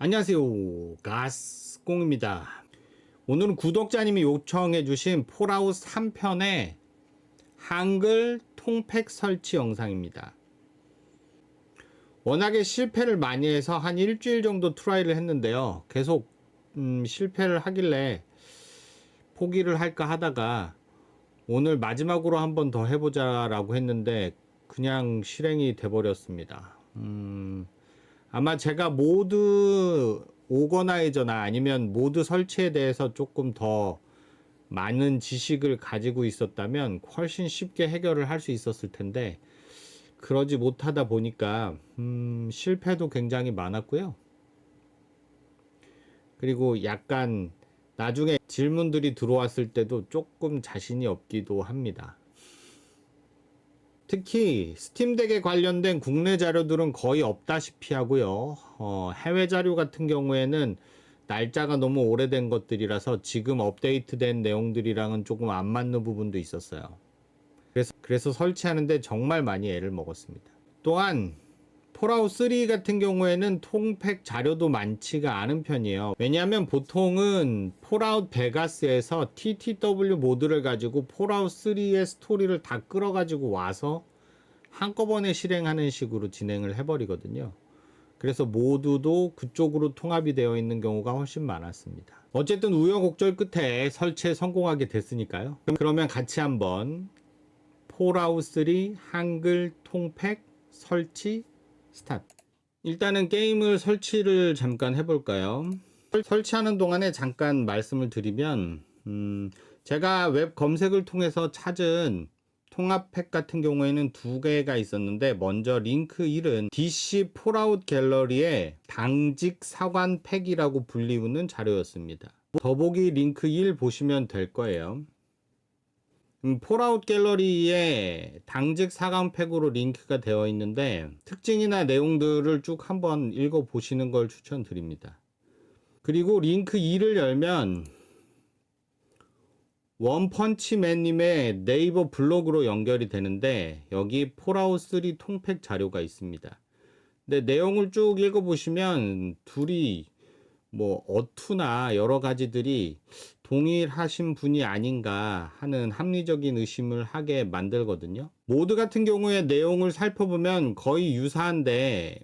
안녕하세요, 가스공입니다. 오늘은 구독자님이 요청해주신 폴아웃 3편의 한글 통팩 설치 영상입니다. 워낙에 실패를 많이 해서 한 일주일 정도 트라이를 했는데요. 계속 실패를 하길래 포기를 할까 하다가 오늘 마지막으로 한번 더 해보자 라고 했는데 그냥 실행이 돼버렸습니다. 아마 제가 모드 오거나이저나 아니면 모드 설치에 대해서 조금 더 많은 지식을 가지고 있었다면 훨씬 쉽게 해결을 할 수 있었을 텐데 그러지 못하다 보니까 실패도 굉장히 많았고요. 그리고 약간 나중에 질문들이 들어왔을 때도 조금 자신이 없기도 합니다. 특히 스팀덱에 관련된 국내 자료들은 거의 없다시피 하고요. 해외 자료 같은 경우에는 날짜가 너무 오래된 것들이라서 지금 업데이트된 내용들이랑은 조금 안 맞는 부분도 있었어요. 그래서 설치하는데 정말 많이 애를 먹었습니다. 또한 폴아웃 3 같은 경우에는 통팩 자료도 많지가 않은 편이에요. 왜냐하면 보통은 폴아웃 베가스에서 TTW 모드를 가지고 폴아웃 3의 스토리를 다 끌어가지고 와서 한꺼번에 실행하는 식으로 진행을 해버리거든요. 그래서 모두도 그쪽으로 통합이 되어 있는 경우가 훨씬 많았습니다. 어쨌든 우여곡절 끝에 설치에 성공하게 됐으니까요. 그러면 같이 한번 폴아웃 3 한글 통팩 설치 스타트. 일단은 게임을 설치를 잠깐 해볼까요? 설치하는 동안에 잠깐 말씀을 드리면 제가 웹 검색을 통해서 찾은 통합팩 같은 경우에는 두 개가 있었는데 먼저 링크 1은 DC 폴아웃 갤러리의 당직 사관 팩이라고 불리우는 자료였습니다. 더보기 링크 1 보시면 될 거예요. 폴아웃 갤러리에 당직 사관 팩으로 링크가 되어 있는데 특징이나 내용들을 쭉 한번 읽어 보시는 걸 추천드립니다. 그리고 링크 2를 열면 원펀치맨님의 네이버 블로그로 연결이 되는데 여기 폴아웃 3 통팩 자료가 있습니다. 근데 내용을 쭉 읽어보시면 둘이 뭐 어투나 여러 가지들이 동일하신 분이 아닌가 하는 합리적인 의심을 하게 만들거든요. 모드 같은 경우에 내용을 살펴보면 거의 유사한데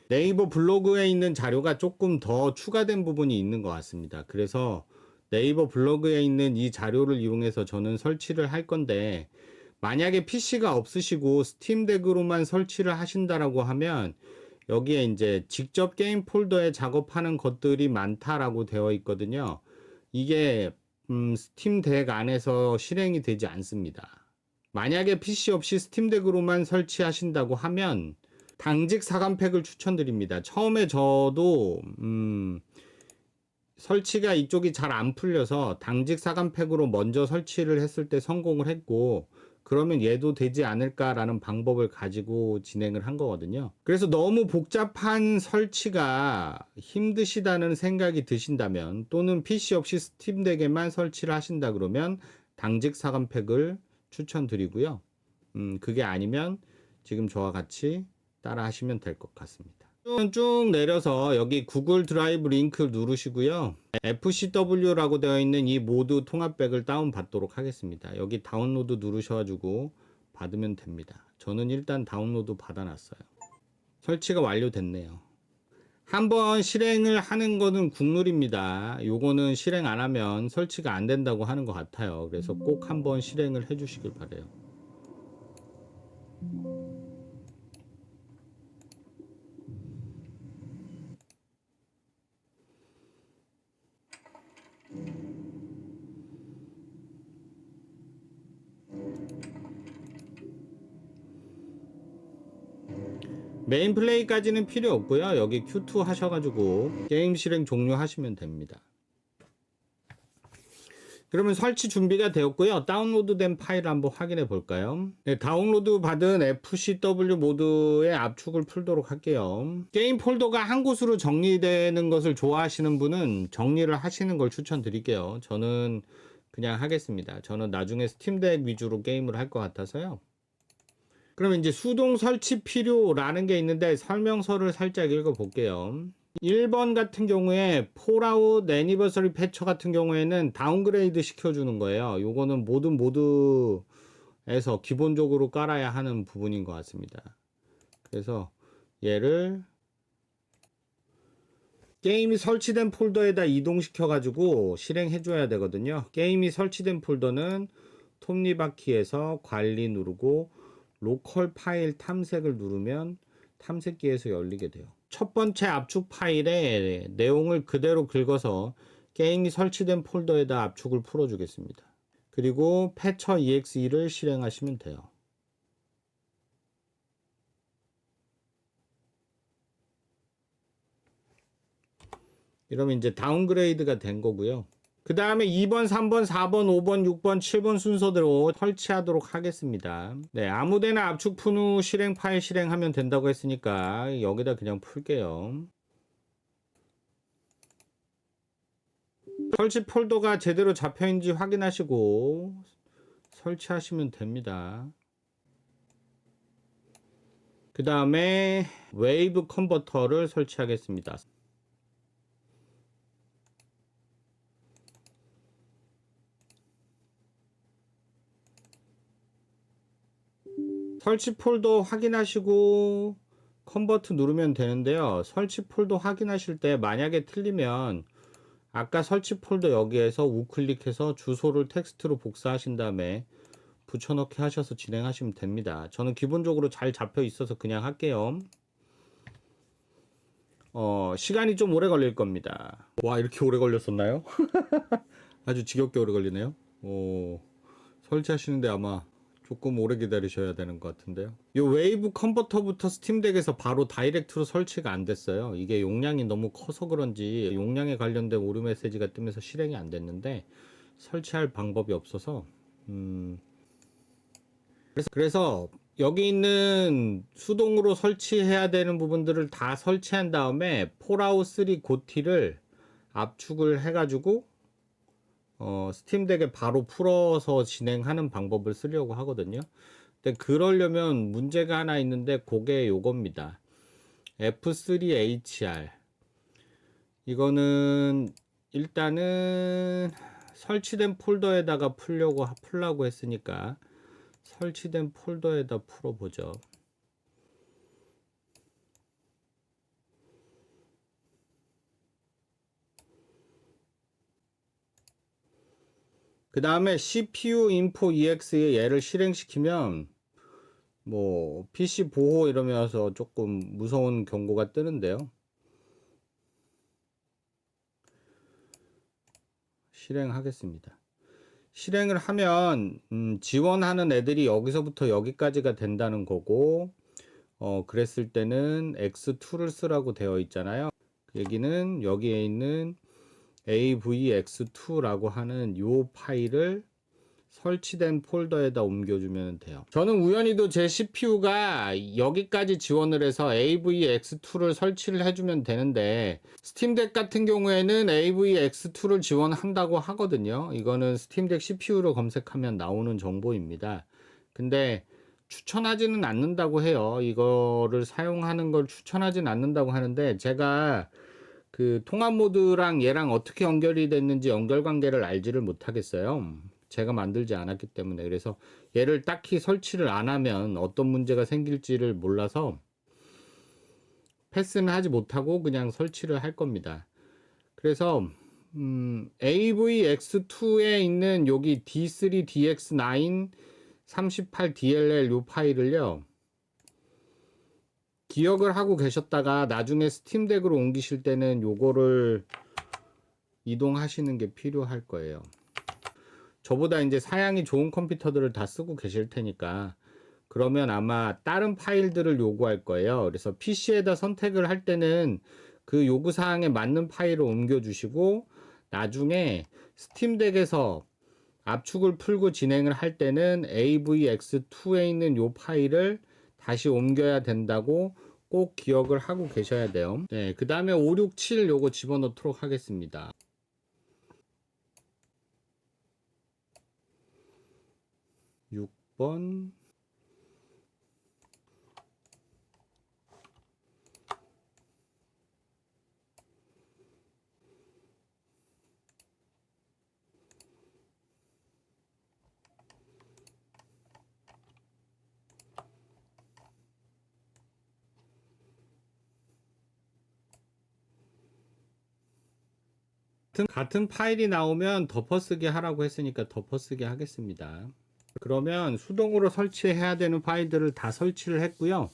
네이버 블로그에 있는 자료가 조금 더 추가된 부분이 있는 것 같습니다. 그래서 네이버 블로그에 있는 이 자료를 이용해서 저는 설치를 할 건데 만약에 PC가 없으시고 스팀덱으로만 설치를 하신다라고 하면 여기에 이제 직접 게임 폴더에 작업하는 것들이 많다라고 되어 있거든요. 이게 스팀덱 안에서 실행이 되지 않습니다. 만약에 PC 없이 스팀덱으로만 설치하신다고 하면 당직 사관팩을 추천드립니다. 처음에 저도 설치가 이쪽이 잘 안 풀려서 당직 사관팩으로 먼저 설치를 했을 때 성공을 했고 그러면 얘도 되지 않을까라는 방법을 가지고 진행을 한 거거든요. 그래서 너무 복잡한 설치가 힘드시다는 생각이 드신다면 또는 PC 없이 스팀덱에만 설치를 하신다 그러면 당직 사관팩을 추천드리고요. 그게 아니면 지금 저와 같이 따라 하시면 될 것 같습니다. 쭉 내려서 여기 구글 드라이브 링크 누르시고요. FCW라고 되어 있는 이 모드 통합백을 다운 받도록 하겠습니다. 여기 다운로드 누르셔가지고 받으면 됩니다. 저는 일단 다운로드 받아놨어요. 설치가 완료됐네요. 한번 실행을 하는 거는 국룰입니다. 요거는 실행 안 하면 설치가 안 된다고 하는 것 같아요. 그래서 꼭 한번 실행을 해 주시길 바래요. 메인 플레이까지는 필요 없고요. 여기 Q2 하셔가지고 게임 실행 종료하시면 됩니다. 그러면 설치 준비가 되었고요. 다운로드된 파일을 한번 확인해 볼까요? 네, 다운로드 받은 FCW 모드의 압축을 풀도록 할게요. 게임 폴더가 한 곳으로 정리되는 것을 좋아하시는 분은 정리를 하시는 걸 추천드릴게요. 저는 그냥 하겠습니다. 저는 나중에 스팀덱 위주로 게임을 할 것 같아서요. 그러면 이제 수동 설치 필요라는 게 있는데 설명서를 살짝 읽어 볼게요. 1번 같은 경우에 폴아웃 애니버서리 패처 같은 경우에는 다운그레이드 시켜주는 거예요. 요거는 모든 모드에서 기본적으로 깔아야 하는 부분인 것 같습니다. 그래서 얘를 게임이 설치된 폴더에다 이동시켜 가지고 실행해 줘야 되거든요. 게임이 설치된 폴더는 톱니바퀴에서 관리 누르고 로컬 파일 탐색을 누르면 탐색기에서 열리게 돼요. 첫 번째 압축 파일에 내용을 그대로 긁어서 게임이 설치된 폴더에다 압축을 풀어 주겠습니다. 그리고 패처 EXE를 실행하시면 돼요. 이러면 이제 다운그레이드가 된 거고요. 그 다음에 2번, 3번, 4번, 5번, 6번, 7번 순서대로 설치하도록 하겠습니다. 네, 아무데나 압축 푼 후 실행 파일 실행하면 된다고 했으니까 여기다 그냥 풀게요. 설치 폴더가 제대로 잡혀있는지 확인하시고 설치하시면 됩니다. 그 다음에 웨이브 컨버터를 설치하겠습니다. 설치 폴더 확인하시고 컨버트 누르면 되는데요. 설치 폴더 확인하실 때 만약에 틀리면 아까 설치 폴더 여기에서 우클릭해서 주소를 텍스트로 복사하신 다음에 붙여넣기 하셔서 진행하시면 됩니다. 저는 기본적으로 잘 잡혀 있어서 그냥 할게요. 시간이 좀 오래 걸릴 겁니다. 와, 이렇게 오래 걸렸었나요? 아주 지겹게 오래 걸리네요. 설치하시는데 아마 조금 오래 기다리셔야 되는 것 같은데요. 이 웨이브 컨버터부터 스팀덱에서 바로 다이렉트로 설치가 안 됐어요. 이게 용량이 너무 커서 그런지 용량에 관련된 오류 메시지가 뜨면서 실행이 안 됐는데 설치할 방법이 없어서 그래서 여기 있는 수동으로 설치해야 되는 부분들을 다 설치한 다음에 폴아웃 3 고티를 압축을 해가지고 스팀덱에 바로 풀어서 진행하는 방법을 쓰려고 하거든요. 근데 그러려면 문제가 하나 있는데 그게 요겁니다. F3HR 이거는 일단은 설치된 폴더에다가 풀라고 했으니까 설치된 폴더에다 풀어보죠. 그 다음에 CPU info ex에 얘를 실행시키면 뭐 PC 보호 이러면서 조금 무서운 경고가 뜨는데요. 실행하겠습니다. 실행을 하면 지원하는 애들이 여기서부터 여기까지가 된다는 거고 그랬을 때는 X2를 쓰라고 되어 있잖아요. 그 얘기는 여기에 있는 AVX2라고 하는 요 파일을 설치된 폴더에다 옮겨주면 돼요. 저는 우연히도 제 CPU가 여기까지 지원을 해서 AVX2를 설치를 해주면 되는데 스팀덱 같은 경우에는 AVX2를 지원한다고 하거든요. 이거는 스팀덱 CPU로 검색하면 나오는 정보입니다. 근데 추천하지는 않는다고 해요. 이거를 사용하는 걸 추천하지는 않는다고 하는데 제가 그 통합 모드랑 얘랑 어떻게 연결이 됐는지 연결관계를 알지를 못하겠어요. 제가 만들지 않았기 때문에. 그래서 얘를 딱히 설치를 안 하면 어떤 문제가 생길지를 몰라서 패스는 하지 못하고 그냥 설치를 할 겁니다. 그래서 AVX2에 있는 여기 D3DX9 38DLL 요 파일을요 기억을 하고 계셨다가 나중에 스팀덱으로 옮기실 때는 요거를 이동하시는 게 필요할 거예요. 저보다 이제 사양이 좋은 컴퓨터들을 다 쓰고 계실 테니까 그러면 아마 다른 파일들을 요구할 거예요. 그래서 PC에다 선택을 할 때는 그 요구사항에 맞는 파일을 옮겨주시고 나중에 스팀덱에서 압축을 풀고 진행을 할 때는 AVX2에 있는 요 파일을 다시 옮겨야 된다고 꼭 기억을 하고 계셔야 돼요. 네, 그 다음에 567 요거 집어넣도록 하겠습니다. 6번 같은 파일이 나오면 덮어쓰기 하라고 했으니까 덮어쓰기 하겠습니다. 그러면 수동으로 설치해야 되는 파일들을 다 설치를 했고요.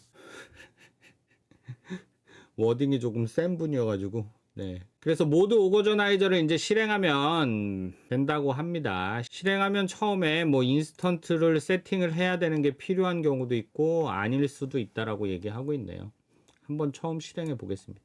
워딩이 조금 센 분이어가지고. 네. 그래서 모드 오거저나이저를 이제 실행하면 된다고 합니다. 실행하면 처음에 뭐 인스턴트를 세팅을 해야 되는 게 필요한 경우도 있고 아닐 수도 있다라고 얘기하고 있네요. 한번 처음 실행해 보겠습니다.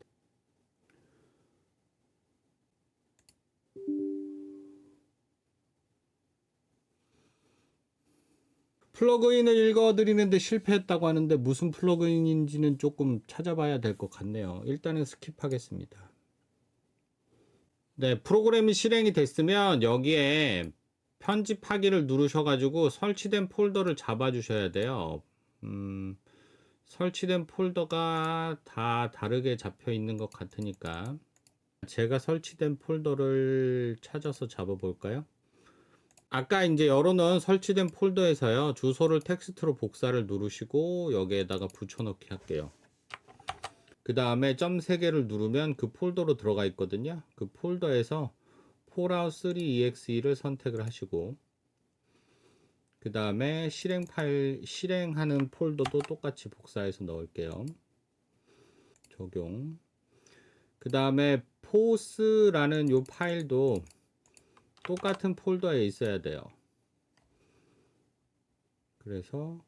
플러그인을 읽어드리는데 실패했다고 하는데 무슨 플러그인인지는 조금 찾아봐야 될 것 같네요. 일단은 스킵하겠습니다. 네, 프로그램이 실행이 됐으면 여기에 편집하기를 누르셔가지고 설치된 폴더를 잡아주셔야 돼요. 설치된 폴더가 다 다르게 잡혀 있는 것 같으니까 제가 설치된 폴더를 찾아서 잡아볼까요? 아까 이제 열어놓은 설치된 폴더에서요, 주소를 텍스트로 복사를 누르시고 여기에다가 붙여넣기 할게요. 그 다음에 점 3개를 누르면 그 폴더로 들어가 있거든요. 그 폴더에서 fallout 3exe를 선택을 하시고, 그 다음에 실행 파일, 실행하는 폴더도 똑같이 복사해서 넣을게요. 적용. 그 다음에 force라는 요 파일도 똑같은 폴더에 있어야 돼요. 그래서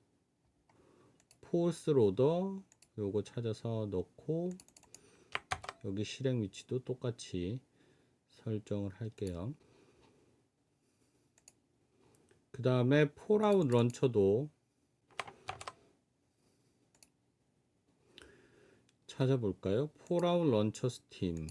force loader 요거 찾아서 넣고 여기 실행 위치도 똑같이 설정을 할게요. 그 다음에 fallout 런처도 찾아볼까요? fallout 런처 스팀.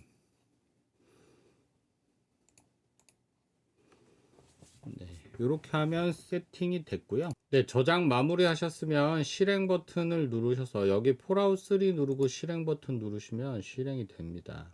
네, 이렇게 하면 세팅이 됐고요. 네, 저장 마무리 하셨으면 실행 버튼을 누르셔서 여기 fallout 3 누르고 실행 버튼 누르시면 실행이 됩니다.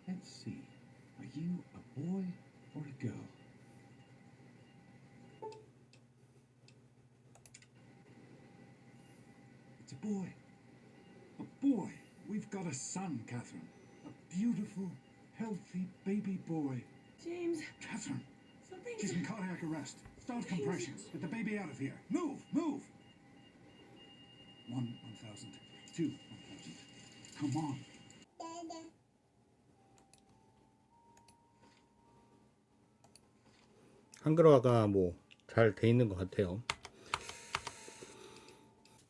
Let's see. Are you a boy or a girl? It's a boy. A boy. We've got a son, Catherine. A beautiful, healthy baby boy. James, Catherine, something's... she's in cardiac arrest. Start compressions. Get the baby out of here. Move, move. 1,000. 2,000. Come on. 한글화가 뭐 잘 돼 있는 것 같아요.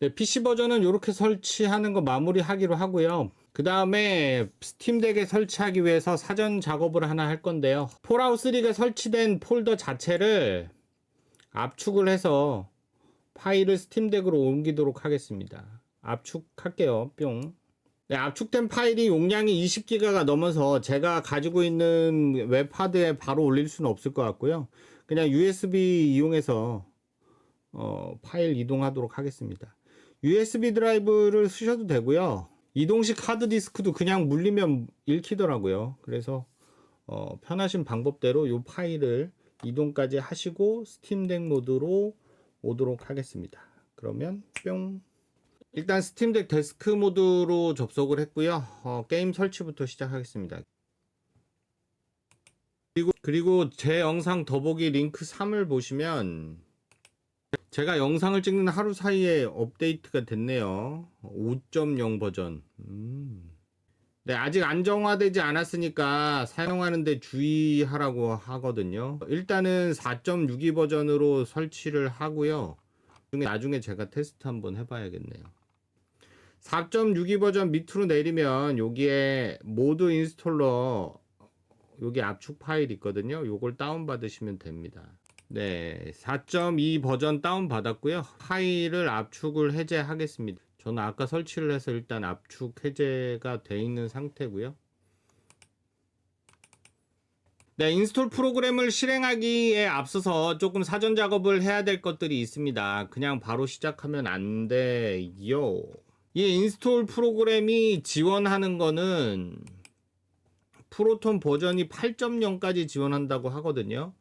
네, PC 버전은 이렇게 설치하는 거 마무리하기로 하고요. 그 다음에 스팀덱에 설치하기 위해서 사전 작업을 하나 할 건데요. fallout 3가 설치된 폴더 자체를 압축을 해서 파일을 스팀덱으로 옮기도록 하겠습니다. 압축할게요. 뿅. 네, 압축된 파일이 용량이 20기가가 넘어서 제가 가지고 있는 웹하드에 바로 올릴 수는 없을 것 같고요. 그냥 USB 이용해서 파일 이동하도록 하겠습니다. USB 드라이브를 쓰셔도 되고요. 이동식 하드디스크도 그냥 물리면 읽히더라고요. 그래서 편하신 방법대로 이 파일을 이동까지 하시고 스팀덱 모드로 오도록 하겠습니다. 그러면 뿅. 일단 스팀덱 데스크 모드로 접속을 했고요. 게임 설치부터 시작하겠습니다. 그리고 제 영상 더보기 링크 3을 보시면 제가 영상을 찍는 하루 사이에 업데이트가 됐네요. 5.0 버전. 네, 아직 안정화되지 않았으니까 사용하는데 주의하라고 하거든요. 일단은 4.62 버전으로 설치를 하고요. 나중에 제가 테스트 한번 해봐야겠네요. 4.62 버전 밑으로 내리면 여기에 모드 인스톨러 여기 압축 파일 있거든요. 요걸 다운 받으시면 됩니다. 네, 4.2 버전 다운 받았고요. 파일을 압축을 해제하겠습니다. 저는 아까 설치를 해서 일단 압축 해제가 돼 있는 상태고요. 네, 인스톨 프로그램을 실행하기에 앞서서 조금 사전 작업을 해야 될 것들이 있습니다. 그냥 바로 시작하면 안 돼요. 이 인스톨 프로그램이 지원하는 거는 프로톤 버전이 8.0까지 지원한다고 하거든요.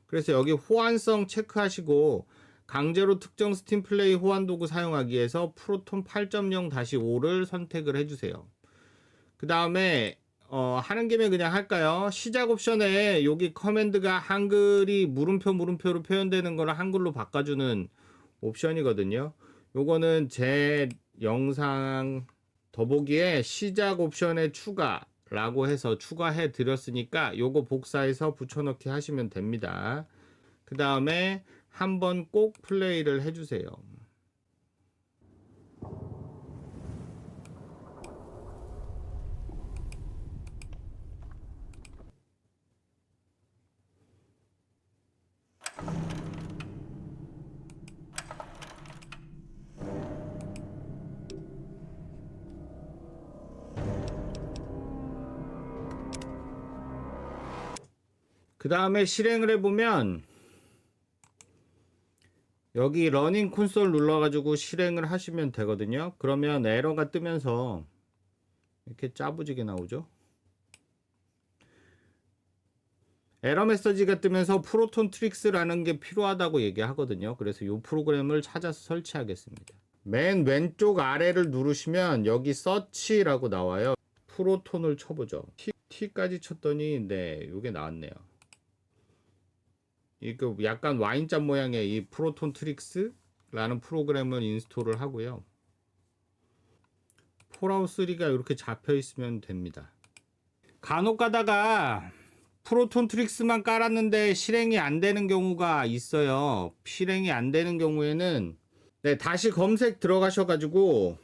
그래서 여기 호환성 체크하시고 강제로 특정 스팀 플레이 호환 도구 사용하기 위해서 프로톤 8.0-5를 선택을 해주세요. 그 다음에 하는 김에 그냥 할까요? 시작 옵션에 여기 커맨드가 한글이 물음표로 표현되는 거를 한글로 바꿔주는 옵션이거든요. 요거는 제 영상 더보기에 시작 옵션에 추가라고 해서 추가해 드렸으니까 요거 복사해서 붙여넣기 하시면 됩니다. 그 다음에 한번 꼭 플레이를 해주세요. 그 다음에 실행을 해보면 여기 러닝 콘솔 눌러가지고 실행을 하시면 되거든요. 그러면 에러가 뜨면서 이렇게 짜부지게 나오죠. 에러 메시지가 뜨면서 프로톤 트릭스라는 게 필요하다고 얘기하거든요. 그래서 이 프로그램을 찾아서 설치하겠습니다. 맨 왼쪽 아래를 누르시면 여기 서치라고 나와요. 프로톤을 쳐보죠. T까지 쳤더니 네, 이게 나왔네요. 이거 약간 와인잔 모양의 이 프로톤 트릭스라는 프로그램을 인스톨을 하고요. 폴아웃 3가 이렇게 잡혀 있으면 됩니다. 간혹 가다가 프로톤 트릭스만 깔았는데 실행이 안 되는 경우가 있어요. 실행이 안 되는 경우에는 네, 다시 검색 들어가셔가지고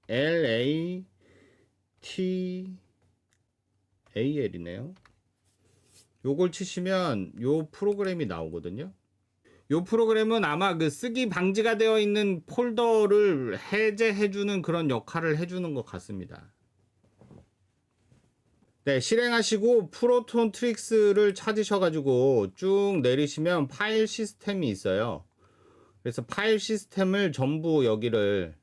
FLATAL이네요. 요걸 치시면 요 프로그램이 나오거든요. 요 프로그램은 아마 그 쓰기 방지가 되어 있는 폴더를 해제해주는 그런 역할을 해주는 것 같습니다. 네, 실행하시고 프로톤 트릭스를 찾으셔가지고 쭉 내리시면 파일 시스템이 있어요. 그래서 파일 시스템을 전부 여기를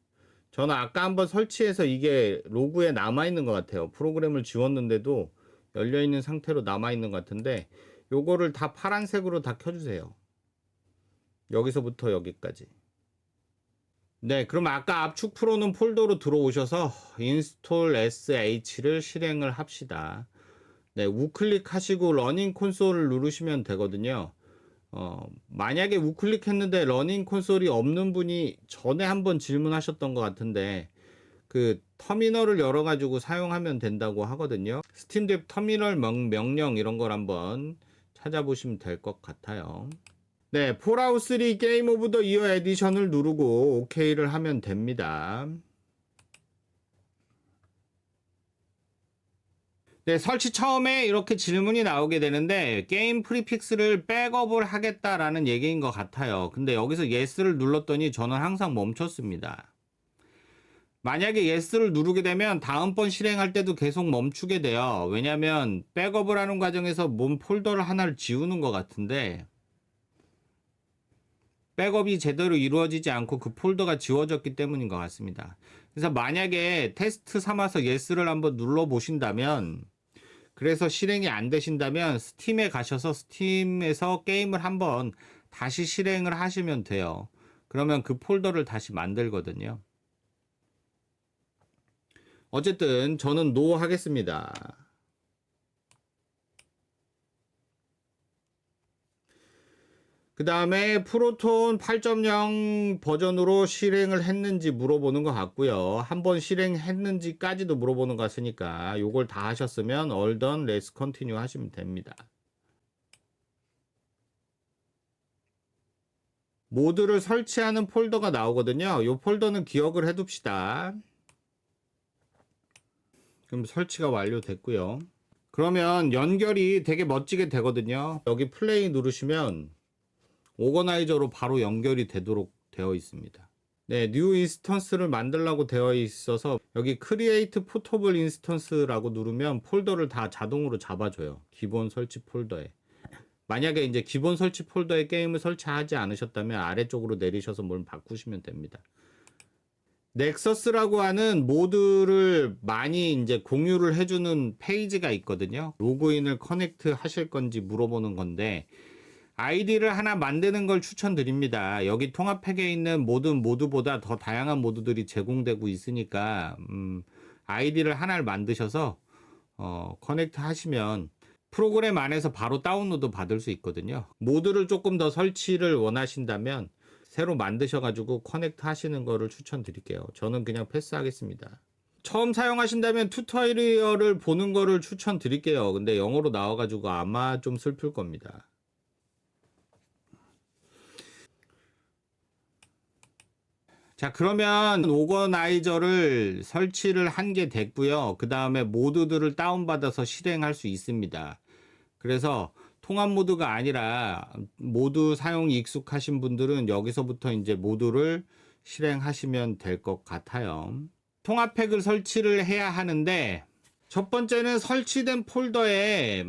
저는 아까 한번 설치해서 이게 로그에 남아있는 것 같아요. 프로그램을 지웠는데도 열려있는 상태로 남아있는 것 같은데 요거를 다 파란색으로 다 켜주세요. 여기서부터 여기까지. 네, 그럼 아까 압축 프로는 폴더로 들어오셔서 인스톨 sh를 실행을 합시다. 네, 우클릭 하시고 러닝 콘솔을 누르시면 되거든요. 만약에 우클릭 했는데 러닝 콘솔이 없는 분이 전에 한번 질문하셨던 것 같은데 그 터미널을 열어가지고 사용하면 된다고 하거든요. 스팀덱 터미널 명령 이런 걸 한번 찾아보시면 될 것 같아요. 네, 폴아웃 3 게임 오브 더 이어 에디션을 누르고 OK를 하면 됩니다. 네, 설치 처음에 이렇게 질문이 나오게 되는데 게임 프리픽스를 백업을 하겠다라는 얘기인 것 같아요. 근데 여기서 yes를 눌렀더니 저는 항상 멈췄습니다. 만약에 yes를 누르게 되면 다음번 실행할 때도 계속 멈추게 돼요. 왜냐면 백업을 하는 과정에서 뭔 폴더를 하나를 지우는 것 같은데 백업이 제대로 이루어지지 않고 그 폴더가 지워졌기 때문인 것 같습니다. 그래서 만약에 테스트 삼아서 yes를 한번 눌러 보신다면 그래서 실행이 안 되신다면 스팀에 가셔서 스팀에서 게임을 한번 다시 실행을 하시면 돼요. 그러면 그 폴더를 다시 만들거든요. 어쨌든 저는 노 하겠습니다. 그 다음에 프로톤 8.0 버전으로 실행을 했는지 물어보는 것 같고요. 한번 실행했는지까지도 물어보는 것 같으니까 요걸 다 하셨으면 all done, let's continue 하시면 됩니다. 모드를 설치하는 폴더가 나오거든요. 이 폴더는 기억을 해둡시다. 그럼 설치가 완료됐고요. 그러면 연결이 되게 멋지게 되거든요. 여기 플레이 누르시면 오거나이저로 바로 연결이 되도록 되어 있습니다. 네, 뉴 인스턴스를 만들라고 되어 있어서 여기 크리에이트 포터블 인스턴스라고 누르면 폴더를 다 자동으로 잡아줘요. 기본 설치 폴더에. 만약에 이제 기본 설치 폴더에 게임을 설치하지 않으셨다면 아래쪽으로 내리셔서 뭘 바꾸시면 됩니다. 넥서스라고 하는 모드를 많이 이제 공유를 해주는 페이지가 있거든요. 로그인을 커넥트 하실 건지 물어보는 건데, 아이디를 하나 만드는 걸 추천드립니다. 여기 통합팩에 있는 모든 모드보다 더 다양한 모드들이 제공되고 있으니까 아이디를 하나를 만드셔서 커넥트 하시면 프로그램 안에서 바로 다운로드 받을 수 있거든요. 모드를 조금 더 설치를 원하신다면 새로 만드셔가지고 커넥트 하시는 거를 추천드릴게요. 저는 그냥 패스하겠습니다. 처음 사용하신다면 튜토리얼을 보는 거를 추천드릴게요. 근데 영어로 나와가지고 아마 좀 슬플 겁니다. 자, 그러면 오거나이저를 설치를 한 게 됐고요. 그 다음에 모드들을 다운받아서 실행할 수 있습니다. 그래서 통합 모드가 아니라 모드 사용이 익숙하신 분들은 여기서부터 이제 모드를 실행하시면 될 것 같아요. 통합팩을 설치를 해야 하는데, 첫 번째는 설치된 폴더에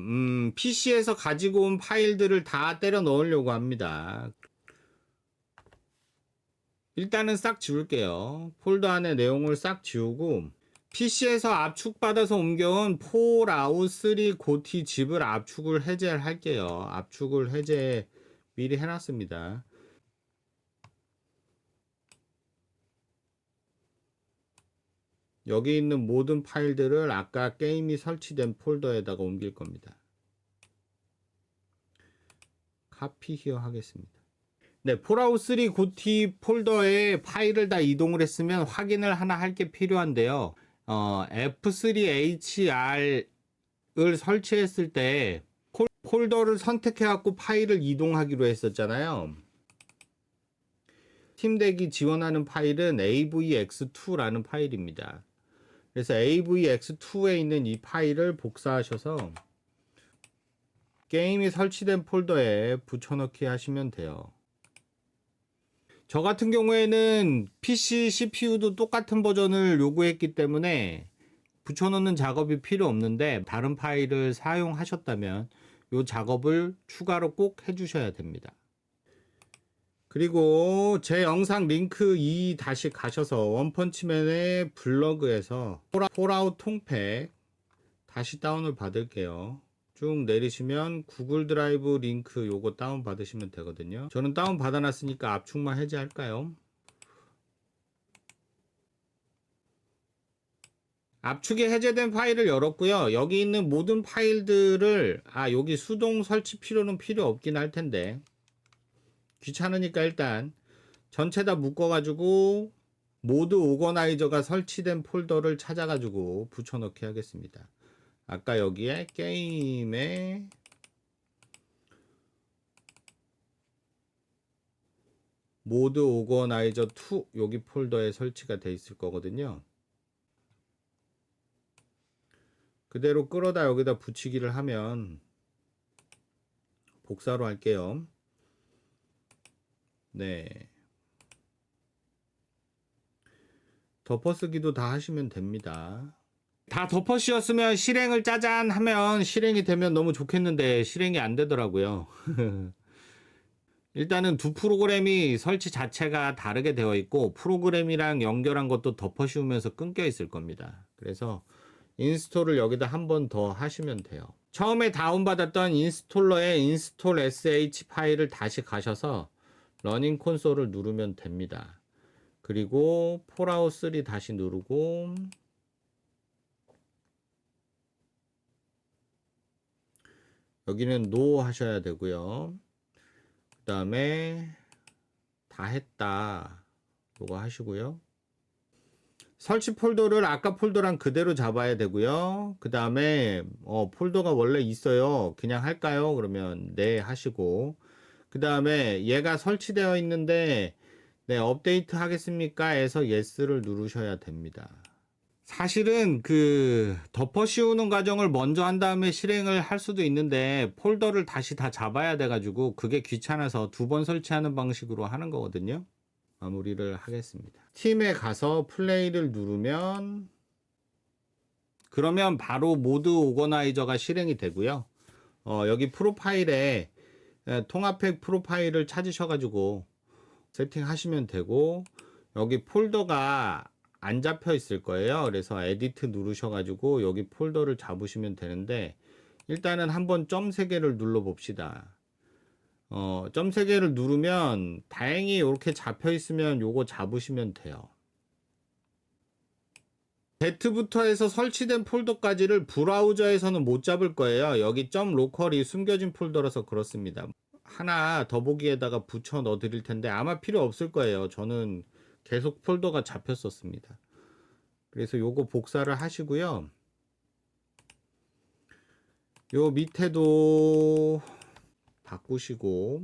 PC에서 가지고 온 파일들을 다 때려 넣으려고 합니다. 일단은 싹 지울게요. 폴더 안에 내용을 싹 지우고 PC에서 압축받아서 옮겨온 폴아웃 3 고티 칩을 압축을 해제할게요. 압축을 해제 미리 해놨습니다. 여기 있는 모든 파일들을 아까 게임이 설치된 폴더에다가 옮길 겁니다. 카피 히어 하겠습니다. 네, 폴아웃 3 고티 폴더에 파일을 다 이동을 했으면 확인을 하나 할 게 필요한데요. F3HR을 설치했을 때 폴더를 선택해 갖고 파일을 이동하기로 했었잖아요. 팀덱이 지원하는 파일은 AVX2라는 파일입니다. 그래서 AVX2에 있는 이 파일을 복사하셔서 게임이 설치된 폴더에 붙여넣기 하시면 돼요. 저 같은 경우에는 PC CPU도 똑같은 버전을 요구했기 때문에 붙여넣는 작업이 필요 없는데, 다른 파일을 사용하셨다면 이 작업을 추가로 꼭 해주셔야 됩니다. 그리고 제 영상 링크 2 다시 가셔서 원펀치맨의 블로그에서 폴아웃 통팩 다시 다운을 받을게요. 쭉 내리시면 구글 드라이브 링크 요거 다운 받으시면 되거든요. 저는 다운 받아놨으니까 압축만 해제할까요? 압축이 해제된 파일을 열었고요. 여기 있는 모든 파일들을 여기 수동 설치 필요는 필요 없긴 할 텐데 귀찮으니까 일단 전체 다 묶어 가지고 모드 오거나이저가 설치된 폴더를 찾아 가지고 붙여넣기 하겠습니다. 아까 여기에 게임에 모드 오거나이저 2 여기 폴더에 설치가 돼 있을 거거든요. 그대로 끌어다 여기다 붙이기를 하면 복사로 할게요. 네. 덮어쓰기도 다 하시면 됩니다. 다 덮어씌웠으면 실행을 짜잔 하면 실행이 되면 너무 좋겠는데 실행이 안 되더라고요. 일단은 두 프로그램이 설치 자체가 다르게 되어 있고 프로그램이랑 연결한 것도 덮어씌우면서 끊겨 있을 겁니다. 그래서 인스톨을 여기다 한 번 더 하시면 돼요. 처음에 다운받았던 인스톨러의 인스톨 sh 파일을 다시 가셔서 러닝 콘솔을 누르면 됩니다. 그리고 폴아웃 3 다시 누르고 여기는 NO 하셔야 되고요. 그 다음에 다 했다 요거 하시고요. 설치 폴더를 아까 폴더랑 그대로 잡아야 되고요. 그 다음에 폴더가 원래 있어요. 그냥 할까요? 그러면 네 하시고, 그 다음에 얘가 설치되어 있는데 네 업데이트 하겠습니까? 해서 yes를 누르셔야 됩니다. 사실은 그 덮어 씌우는 과정을 먼저 한 다음에 실행을 할 수도 있는데 폴더를 다시 다 잡아야 돼가지고 그게 귀찮아서 2번 설치하는 방식으로 하는 거거든요. 마무리를 하겠습니다. 팀에 가서 플레이를 누르면 그러면 바로 모드 오거나이저가 실행이 되고요. 여기 프로파일에 통합팩 프로파일을 찾으셔가지고 세팅하시면 되고 여기 폴더가 안 잡혀 있을 거예요. 그래서 에디트 누르셔가지고 여기 폴더를 잡으시면 되는데 일단은 한번 점 3개를 눌러 봅시다. 점 3개를 누르면 다행히 이렇게 잡혀 있으면 요거 잡으시면 돼요. Z부터 해서 설치된 폴더까지를 브라우저에서는 못 잡을 거예요. 여기 점 로컬이 숨겨진 폴더라서 그렇습니다. 하나 더보기에다가 붙여 넣어 드릴 텐데 아마 필요 없을 거예요. 저는 계속 폴더가 잡혔었습니다. 그래서 요거 복사를 하시고요. 요 밑에도 바꾸시고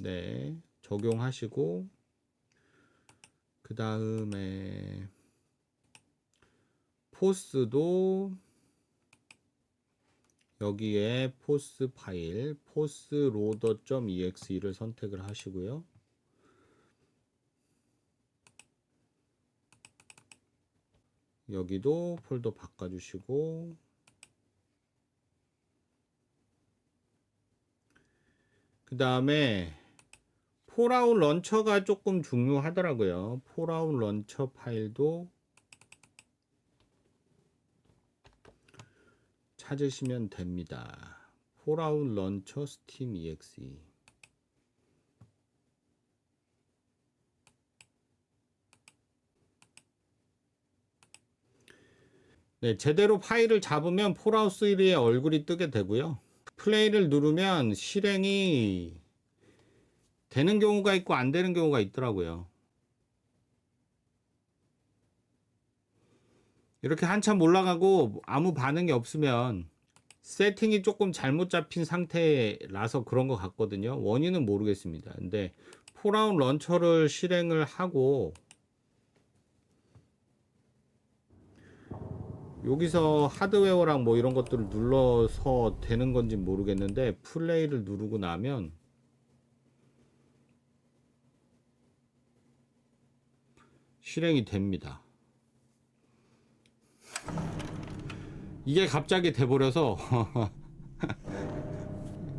네 적용하시고 그 다음에 포스도 여기에 포스 파일 postloader.exe를 선택을 하시고요. 여기도 폴더 바꿔주시고 그 다음에 폴아웃 런처가 조금 중요하더라고요. 폴아웃 런처 파일도 찾으시면 됩니다. 폴아웃 런처 스팀 exe 네, 제대로 파일을 잡으면 폴아웃 3의 얼굴이 뜨게 되고요. 플레이를 누르면 실행이 되는 경우가 있고 안 되는 경우가 있더라고요. 이렇게 한참 올라가고 아무 반응이 없으면 세팅이 조금 잘못 잡힌 상태라서 그런 것 같거든요. 원인은 모르겠습니다. 근데 폴아웃 런처를 실행을 하고 여기서 하드웨어랑 뭐 이런 것들을 눌러서 되는 건지 모르겠는데 플레이를 누르고 나면 실행이 됩니다. 이게 갑자기 돼버려서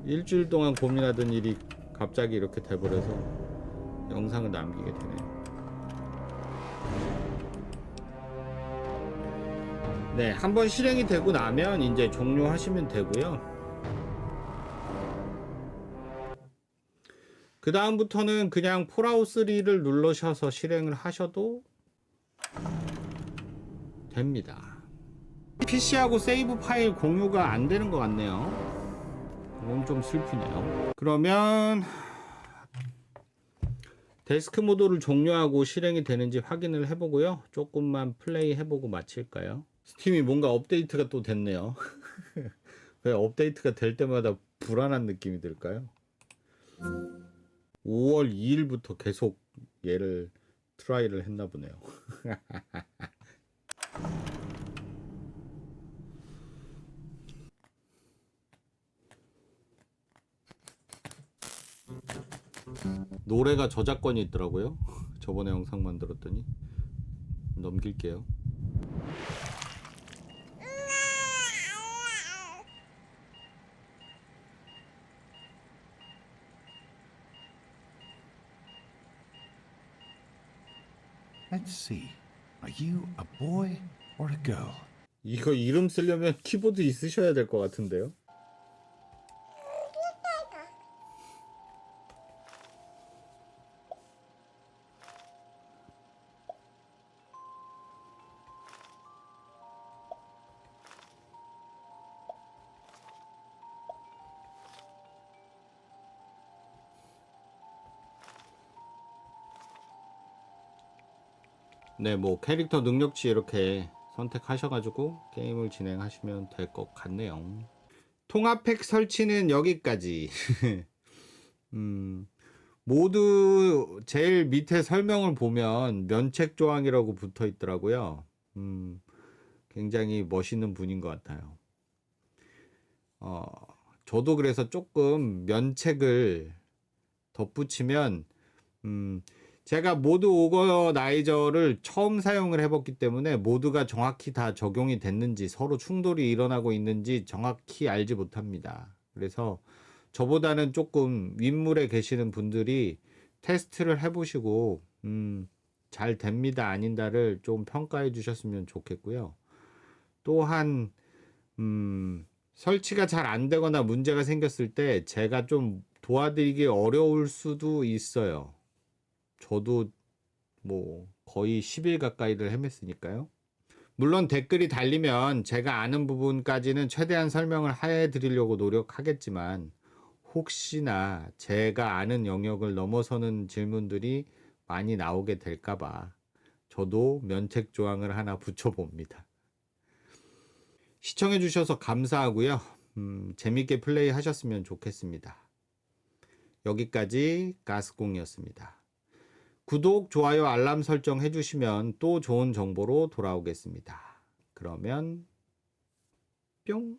일주일 동안 고민하던 일이 갑자기 이렇게 돼버려서 영상을 남기게 되네요. 네, 한번 실행이 되고 나면 이제 종료하시면 되고요. 그 다음부터는 그냥 폴아웃 3를 누르셔서 실행을 하셔도 됩니다. PC하고 세이브 파일 공유가 안 되는 것 같네요. 이건 좀 슬프네요. 그러면 데스크 모드를 종료하고 실행이 되는지 확인을 해보고요. 조금만 플레이 해보고 마칠까요? 스팀이 뭔가 업데이트가 또 됐네요. 왜 업데이트가 될 때마다 불안한 느낌이 들까요? 5월 2일부터 계속 얘를 트라이를 했나 보네요. 노래가 저작권이 있더라고요. 저번에 영상 만들었더니 넘길게요. Let's see. Are you a boy or a girl? 이거 이름 쓰려면 키보드 있으셔야 될 것 같은데요. 네, 뭐 캐릭터 능력치 이렇게 선택하셔가지고 게임을 진행하시면 될 것 같네요. 통합팩 설치는 여기까지. 모두 제일 밑에 설명을 보면 면책 조항이라고 붙어 있더라고요. 굉장히 멋있는 분인 것 같아요. 저도 그래서 조금 면책을 덧붙이면, 제가 모드 오거나이저를 처음 사용을 해봤기 때문에 모두가 정확히 다 적용이 됐는지 서로 충돌이 일어나고 있는지 정확히 알지 못합니다. 그래서 저보다는 조금 윗물에 계시는 분들이 테스트를 해보시고 잘 됩니다 아닌다를 좀 평가해 주셨으면 좋겠고요. 또한 설치가 잘 안 되거나 문제가 생겼을 때 제가 좀 도와드리기 어려울 수도 있어요. 저도 뭐 거의 10일 가까이를 헤맸으니까요. 물론 댓글이 달리면 제가 아는 부분까지는 최대한 설명을 해드리려고 노력하겠지만 혹시나 제가 아는 영역을 넘어서는 질문들이 많이 나오게 될까봐 저도 면책 조항을 하나 붙여봅니다. 시청해주셔서 감사하고요. 재밌게 플레이 하셨으면 좋겠습니다. 여기까지 가스공이었습니다. 구독, 좋아요, 알람 설정 해주시면 또 좋은 정보로 돌아오겠습니다. 그러면 뿅!